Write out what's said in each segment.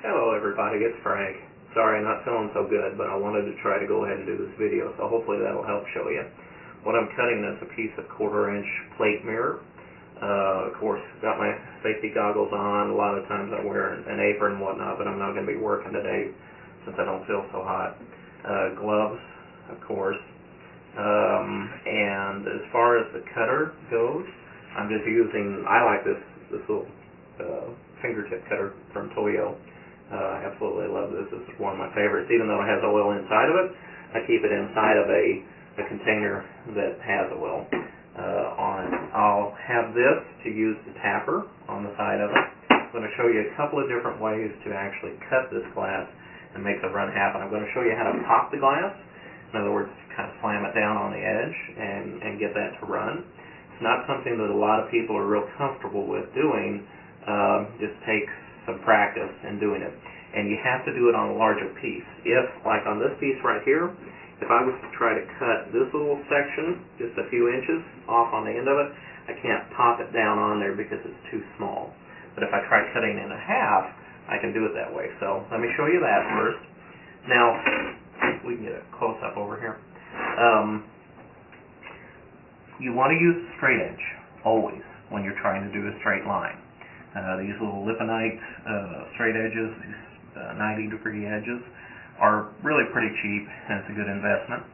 Hello everybody, it's Frank. Sorry, I'm not feeling so good, but I wanted to try to go ahead and do this video, so hopefully that'll help show you. What I'm cutting is a piece of 1/4-inch plate mirror. Of course, got my safety goggles on. A lot of times I wear an apron and whatnot, but I'm not going to be working today since I don't feel so hot. Gloves, of course. And as far as the cutter goes, I'm just using, I like this little fingertip cutter from Toyo. I absolutely love this. This is one of my favorites. Even though it has oil inside of it, I keep it inside of a container that has oil on it. I'll have this to use the tapper on the side of it. I'm going to show you a couple of different ways to actually cut this glass and make the run happen. I'm going to show you how to pop the glass. In other words, kind of slam it down on the edge and get that to run. It's not something that a lot of people are real comfortable with doing. Just takes some practice in doing it. And you have to do it on a larger piece. If, like on this piece right here, if I was to try to cut this little section just a few inches off on the end of it, I can't pop it down on there because it's too small. But if I try cutting it in half, I can do it that way. So let me show you that first. Now, we can get a close-up over here. You want to use a straight edge, always, when you're trying to do a straight line. These little liponite straight edges, these 90-degree edges, are really pretty cheap, and it's a good investment.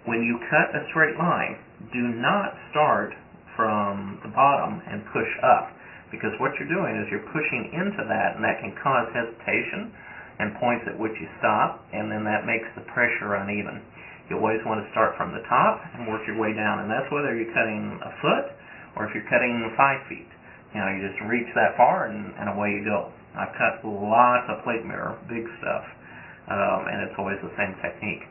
When you cut a straight line, do not start from the bottom and push up, because what you're doing is you're pushing into that, and that can cause hesitation and points at which you stop, and then that makes the pressure uneven. You always want to start from the top and work your way down, and that's whether you're cutting a foot or if you're cutting 5 feet. You know, you just reach that far and away you go. I've cut lots of plate mirror, big stuff, and it's always the same technique.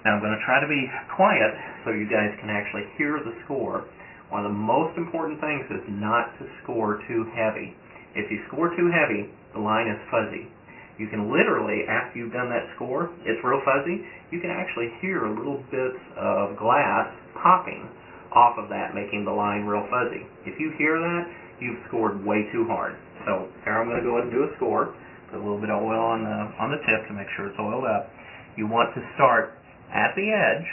Now I'm going to try to be quiet so you guys can actually hear the score. One of the most important things is not to score too heavy. If you score too heavy, the line is fuzzy. You can literally, after you've done that score, it's real fuzzy, you can actually hear little bits of glass popping off of that, making the line real fuzzy. If you hear that, you've scored way too hard. So here I'm going to go ahead and do a score. Put a little bit of oil on the tip to make sure it's oiled up. You want to start at the edge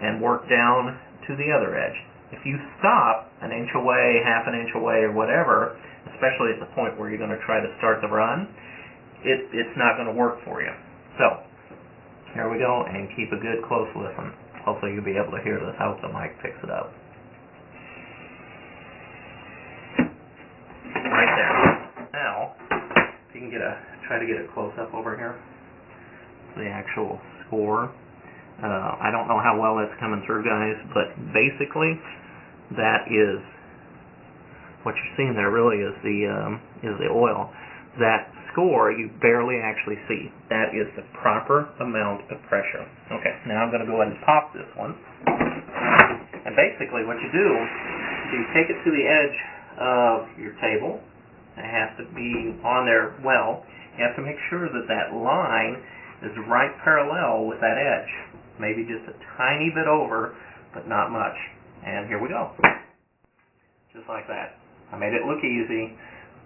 and work down to the other edge. If you stop an inch away, half an inch away, or whatever, especially at the point where you're going to try to start the run, it's not going to work for you. So here we go, and keep a good close listen. Hopefully you'll be able to hear this. I hope the mic picks it up. Right there. Now, if you can try to get a close-up over here, the actual score. I don't know how well that's coming through, guys, but basically, that is what you're seeing there. Really is the oil. That score you barely actually see. That is the proper amount of pressure. Okay, now I'm going to go ahead and pop this one. And basically, what you do is you take it to the edge of your table. It has to be on there well. You have to make sure that that line is right parallel with that edge. Maybe just a tiny bit over, but not much. And here we go. Just like that. I made it look easy.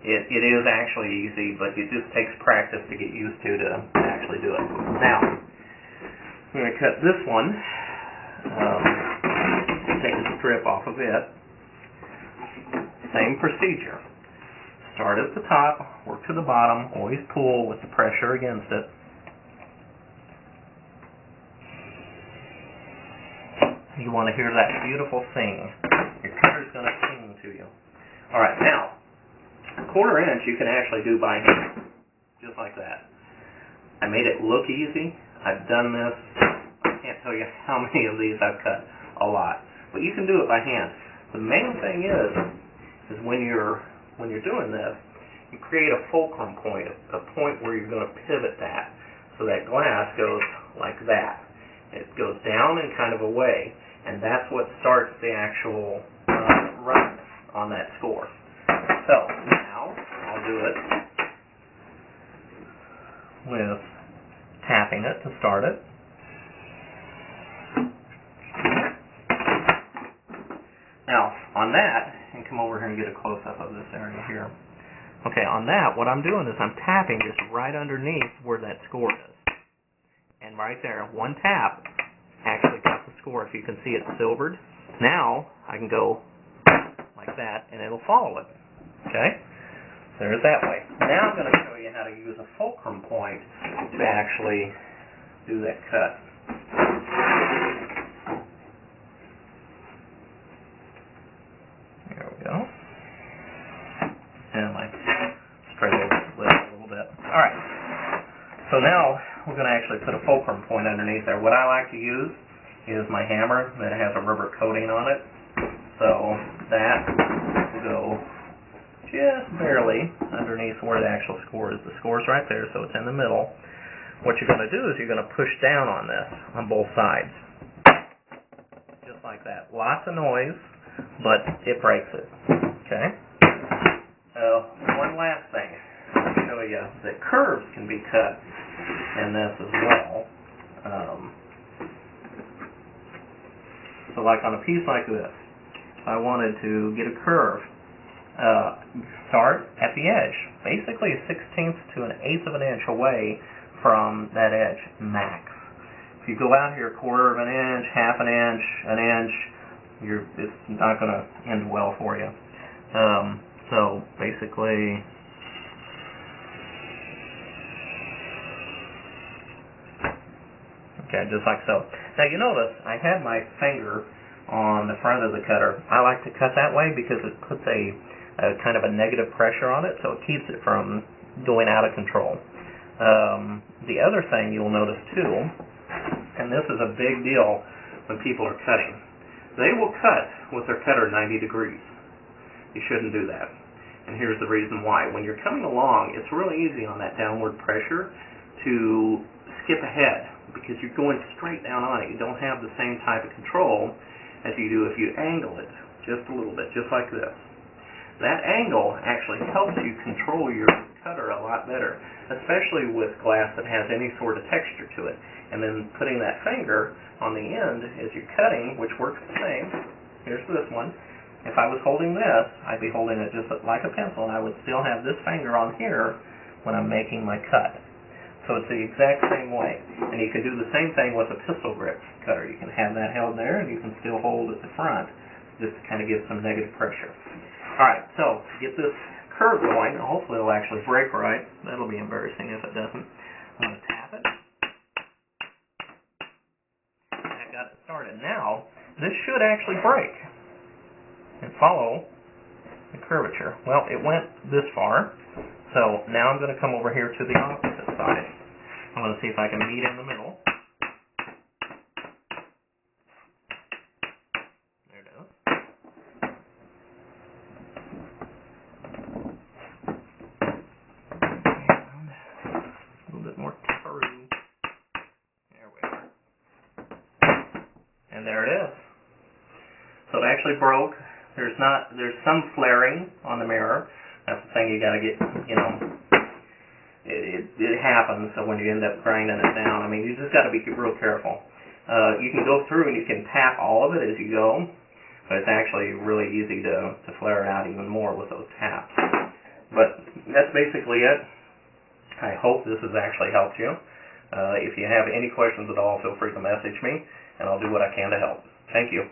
It is actually easy, but it just takes practice to get used to actually do it. Now, I'm going to cut this one. Take the strip off of it. Same procedure. Start at the top, work to the bottom, always pull with the pressure against it. You want to hear that beautiful sing. Your cutter's going to sing to you. Alright, now, 1/4 inch you can actually do by hand, just like that. I made it look easy. I've done this. I can't tell you how many of these I've cut. A lot. But you can do it by hand. The main thing is when you're doing this, you create a fulcrum point, a point where you're going to pivot that. So that glass goes like that. It goes down and kind of away. And that's what starts the actual run on that score. So, now, I'll do it with tapping it to start it. Now, on that, and come over here and get a close-up of this area here. Okay, on that, what I'm doing is I'm tapping just right underneath where that score is. And right there, one tap actually got the score. If you can see it's silvered. Now, I can go like that, and it'll follow it. Okay? There's that way. Now I'm going to show you how to use a fulcrum point to actually do that cut. There we go. And my straight edge lift a little bit. Alright. So now we're going to actually put a fulcrum point underneath there. What I like to use is my hammer that has a rubber coating on it. So that will go just barely underneath where the actual score is. The score is right there, so it's in the middle. What you're going to do is you're going to push down on this on both sides. Just like that. Lots of noise, but it breaks it. Okay? One last thing. I'll show you that curves can be cut in this as well. So like on a piece like this, if I wanted to get a curve, start at the edge, basically a 1/16 to an 1/8 of an inch away from that edge, max. If you go out here 1/4 of an inch, 1/2 an inch, an inch, it's not going to end well for you. So basically, okay, just like so. Now you notice I had my finger on the front of the cutter. I like to cut that way because it puts a kind of a negative pressure on it, so it keeps it from going out of control. The other thing you'll notice too, and this is a big deal when people are cutting, they will cut with their cutter 90 degrees. You shouldn't do that. And here's the reason why. When you're coming along, it's really easy on that downward pressure to skip ahead because you're going straight down on it. You don't have the same type of control as you do if you angle it just a little bit, just like this. That angle actually helps you control your cutter a lot better, especially with glass that has any sort of texture to it. And then putting that finger on the end as you're cutting, which works the same. Here's this one. If I was holding this, I'd be holding it just like a pencil, and I would still have this finger on here when I'm making my cut. So it's the exact same way. And you can do the same thing with a pistol grip cutter. You can have that held there, and you can still hold at the front, just to kind of give some negative pressure. Alright, so to get this curve going, hopefully it'll actually break right. That'll be embarrassing if it doesn't. I'm going to tap it. I got it started. Now, this should actually break and follow the curvature. Well, it went this far, so now I'm going to come over here to the opposite side. I'm going to see if I can meet in the middle. There it is. And a little bit more through. There we are. And there it is. So it actually broke. There's some flaring on the mirror. That's the thing you got to get, it happens. So when you end up grinding it down, I mean, you just got to be real careful. You can go through and you can tap all of it as you go, but it's actually really easy to flare it out even more with those taps. But that's basically it. I hope this has actually helped you. If you have any questions at all, feel free to message me, and I'll do what I can to help. Thank you.